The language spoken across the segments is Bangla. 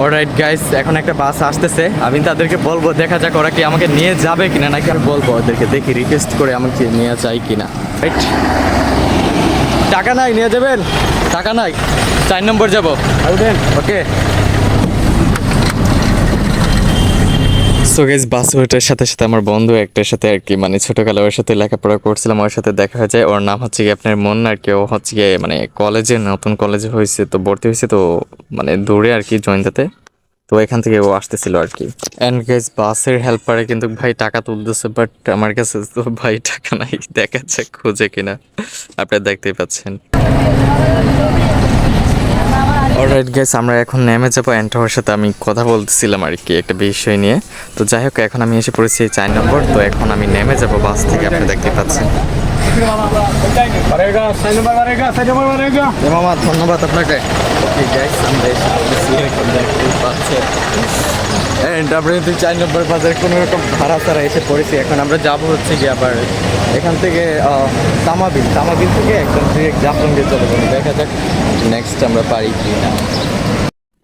অলরাইট গাইস, এখন একটা বাস আসতেছে, আমি তাদেরকে বলবো, দেখা যাক ওরা কি আমাকে নিয়ে যাবে কিনা, নাকি আমি বলবো ওদেরকে, দেখি রিকোয়েস্ট করে আমাকে নিয়ে যায় কিনা। রাইট, টাকা নাই, নিয়ে যাবেন? টাকা নাই, 4 নম্বর যাবো। ওকে। সো গাইস, বাস ওঠার সাথে সাথে আমার বন্ধু একটার সাথে আর কি, মানে ছোটোকালে ওর সাথে লেখাপড়া করছিলাম, ওর সাথে দেখা হয়ে যায়। ওর নাম হচ্ছে কি আপনার মন আর কি। ও হচ্ছে গিয়ে মানে কলেজে, নতুন কলেজে হয়েছে, তো ভর্তি হয়েছে, তো মানে দূরে আর কি জয়েন্টাতে, তো এখান থেকে ও আসতেছিল আর কি। অ্যান্ড গাইস, বাসের হেল্পারে কিন্তু ভাই টাকা তুলতেছে, বাট আমার কাছে তো ভাই টাকা নাই, দেখা যাক খুঁজে কিনা। আপনারা দেখতেই পাচ্ছেন। অলরাইট গাইস, আমরা এখন নেমে যাবো। অ্যান্ড ওর সাথে আমি কথা বলতেছিলাম আর কি একটা বিষয় নিয়ে। তো যাই হোক, এখন আমি এসে পড়েছি 4 নম্বর। তো এখন আমি নেমে যাব বাস থেকে, আপনি দেখতে পাচ্ছেন। মামা, ধন্যবাদ আপনাকে। ওকে গাইস, আমরা এসে পড়েছি, এখন দেখতেই পাচ্ছেন। অ্যান্ড আমরা কিন্তু 4 নম্বর বাজারে কোনো রকম ভাড়া ছাড়া এসে পড়েছি। এখন আমরা যাবো হচ্ছে কি আবার এখান থেকে তামাবিল থেকে একদম ডিরেক্ট জাফলংয়ে চলে যাবো। দেখা যাক নেক্সট আমরা পারি কি না।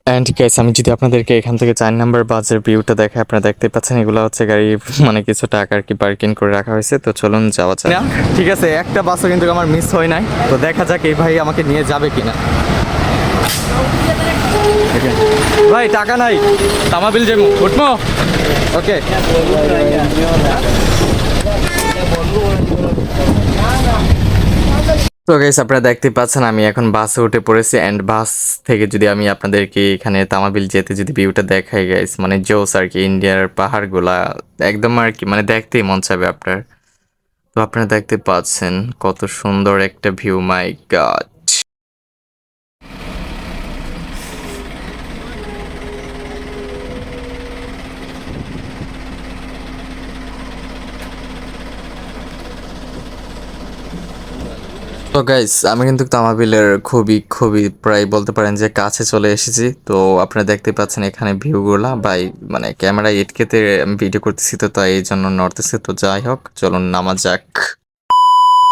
অ্যান্ড গাইস, আমি যদি আপনাদেরকে এখান থেকে 4 নম্বর বাসের ভিউটা দেখে, আপনারা দেখতে পাচ্ছেন এগুলো হচ্ছে গাড়ি, মানে কিছু টাকা আর কি পার্কিং করে রাখা হয়েছে। তো চলুন যাওয়া যাক। ঠিক আছে, একটা বাসও কিন্তু আমার মিস হয় নাই। তো দেখা যাক এই ভাই আমাকে নিয়ে যাবে কিনা। ভাই টাকা নাই, তামাবিল যাবো, উঠবো? ওকে। তো গাইস, আপনারা দেখতে পাচ্ছেন আমি এখন বাসে উঠে পড়েছি। অ্যান্ড বাস থেকে যদি আমি আপনাদেরকে এখানে তামাবিল যেতে যদি ভিউটা দেখাই গাইস, মানে জোস আর কি, ইন্ডিয়ার পাহাড়গুলা একদম আর কি, মানে দেখতেই মন চাবে আপনার। তো আপনারা দেখতে পাচ্ছেন কত সুন্দর একটা ভিউ, মাই গড। তো গাইস, আমি কিন্তু তামাবিলের খুবই খুবই প্রায় বলতে পারেন যে কাছে চলে এসেছি। তো আপনারা দেখতে পাচ্ছেন এখানে ভিউগুলা, বাই মানে ক্যামেরায় ইটকেতে ভিডিও করতেছি, তো তাই এই জন্য নড়তেছে। তো যাই হোক, চলুন নামা যাক।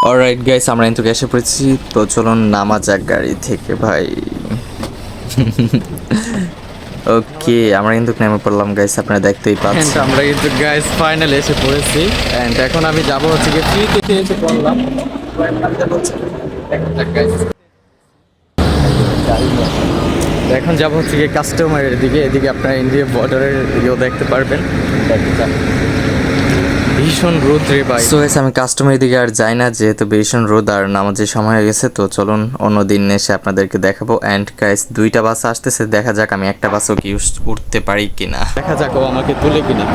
অলরাইট গাইস, আমরা কিন্তু এসে পড়েছি। তো চলুন নামা যাক গাড়ি থেকে ভাই। ওকে, আমরা কিন্তু নেমে পড়লাম গাইস, আপনারা দেখতেই পাচ্ছেন। আমরা কিন্তু গাইস ফাইনালি এসে পড়েছি। এন্ড এখন আমি যাব হচ্ছে কি ফ্রি থেকে এসে পড়লাম। এখন যাব হচ্ছে কি কাস্টমারের দিকে, এদিকে আপনারা ইন্ডিয়া বর্ডারের দিকেও দেখতে পারবেন। ভীষণ রোদ রে ভাই। সো গাইস, আমি কাস্টমারের দিকে আর যাই না, যেহেতু ভীষণ রোদ আর নামাজের সময় হয়ে গেছে। তো চলুন অন্য দিন এসে আপনাদেরকে দেখাবো। অ্যান্ড গাইস, 2টা বাস আসতেছে, দেখা যাক আমি একটা বাসও কি উঠতে পারি কিনা, দেখা যাক ও আমাকে তুলে কিনা।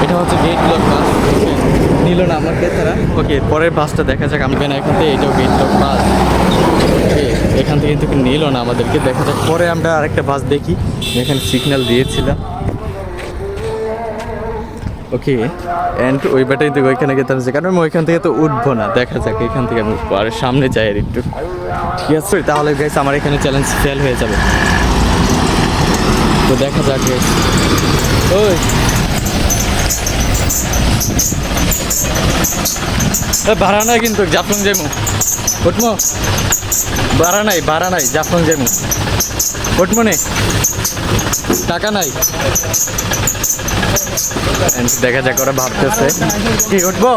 এটা হচ্ছে গেট লক বাস, নিল না আমাকে তারা। ওকে, পরের বাসটা দেখা যাক আমি না, এখান থেকে এটাও গেট লক বাস। এখান থেকে কিন্তু নিল না আমাদেরকে, দেখা যাক পরে আমরা আরেকটা বাস দেখি। এখানে সিগন্যাল দিয়েছিলাম। ওকে, অ্যান্ড ওই বাটাই তো ওইখানে গেতে হচ্ছে, কারণ আমি ওইখান থেকে তো উঠবো না। দেখা যাক এখান থেকে আমি আর সামনে যাই আর একটু। ঠিক আছে, তাহলে গাইস আমার এখানে চ্যালেঞ্জ ফেল হয়ে যাবে। তো দেখা যাক গাইস। ওই ভাড়া নাই কিন্তু, জাফলং যাইমু, উঠবো? ভাড়া নাই, জাফলং যাইমু, উঠবো নে, টাকা নাই। দেখা যাক ওরা ভাবতেছে কি উঠবো।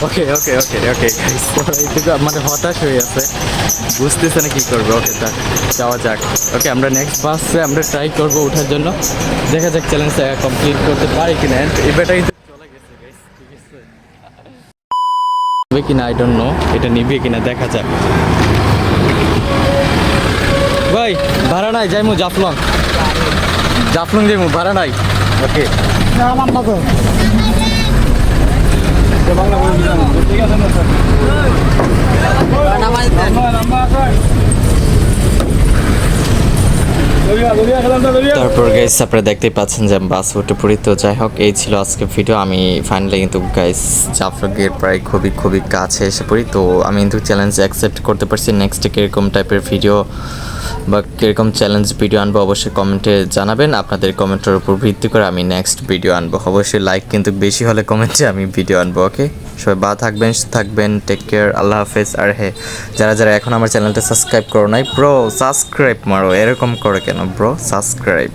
ওকে ওকে ওকে ওকে, মানে হতাশ হয়ে আছে, বুঝতেছে না কি করবো। ওকে, যাওয়া যাক। ওকে, আমরা নেক্সট বাসে আমরা ট্রাই করবো ওঠার জন্য, দেখা যাক চ্যালেঞ্জটা কমপ্লিট করতে পারি কিনা। এবারটা কিন্তু চলে গেছে গাইস, ঠিক আছে কিনা আই ডোন্ট নো, এটা নিবে কিনা দেখা যাক। ভাই ভাড়া নাই, যাইমু জাফলং যাইমু, ভাড়া নাই। ওকে, তারপর গাইস, আপনারা দেখতেই পাচ্ছেন যে বাস উঠে পড়ি। তো যাই হোক, এই ছিল আজকে ভিডিও। আমি ফাইনালি কিন্তু গাইস জাফলংয়ের প্রায় খুবই খুবই কাছে এসে পড়ি। তো আমি কিন্তু চ্যালেঞ্জ অ্যাকসেপ্ট করতে পারছি। নেক্সটে কীরকম টাইপের ভিডিও বা কীরকম চ্যালেঞ্জ ভিডিও আনবো অবশ্যই কমেন্টে জানাবেন। আপনাদের কমেন্টের উপর ভিত্তি করে আমি নেক্সট ভিডিও আনবো। অবশ্যই লাইক কিন্তু বেশি হলে কমেন্টে আমি ভিডিও আনবো। ওকে। সবাই ভালো থাকবেন, সুস্থ থাকবেন, টেক কেয়ার, আল্লাহ হাফেজ। আর হ্যাঁ, যারা যারা এখন আমার চ্যানেলটা সাবস্ক্রাইব করো নাই, ব্রো সাবস্ক্রাইব মারো, এরকম করে কেন ব্রো, সাবস্ক্রাইব।